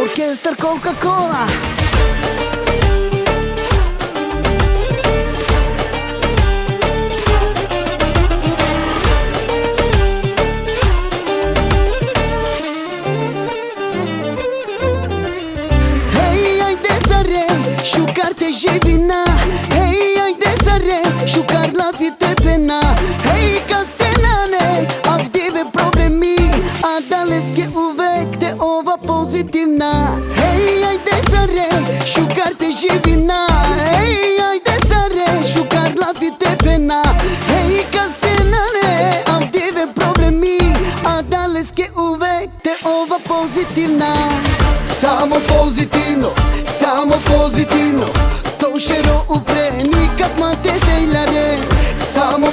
Оркестар Кока-Кола. Шукар те живина, hei, ajde zare, šukar lafi te pena, hei, kastenane, avdive problemi, a daleske uvek te ova pozitivna. Hei, ajde zare, šukar te živina, hei, ajde zare, šukar lafi te pena, hei, kastenane, avdive problemi, a daleske uvek te ova pozitivna. Samo pozitivno, samo pozitivno, to šero upre, nikad mate tejlare. Samo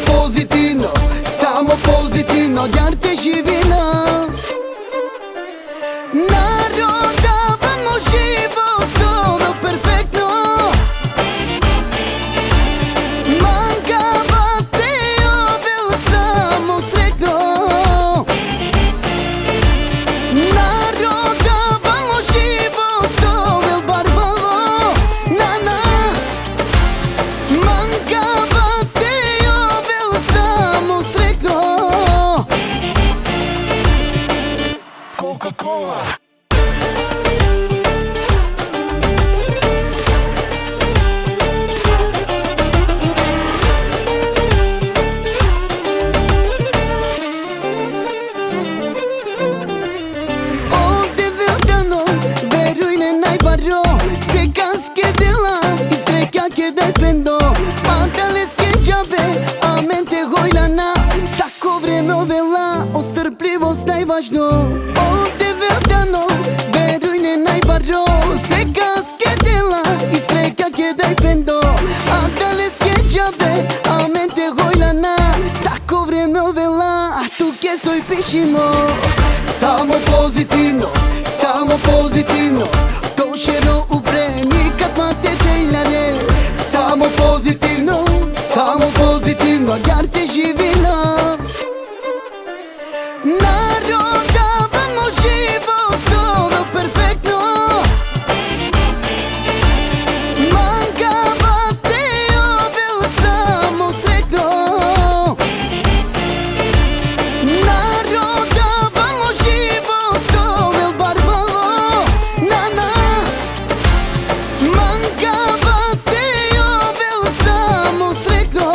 pozitivno, jer te živina. Narodavamo život, ovo perfektno. Mangavate ove samo sretno. Narodavamo život, ove barbalo. Na Mangavate ove samo sretno. Coca-Cola. Che dependo, анталески джабе, а мен те гойлана. Сако време овела, острпливост најважно. Овде велдано, веруј не најбаро. Сега скедела и среќа ќе депендо, анталески джабе, а мен те гойлана. Сако време овела, а ту ке сој пишимо. Само позитивно, то шеро упре, никад мате тејларе. Само позитивно, јар те живина. Народавamo живот, ovo perfektno. Mangavate ove samo sretno. Narodavamo život, ovo barbalo. Na Mangavate ove samo sretno.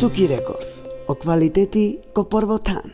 Цуки Рекордс, о квалитети ко првотан.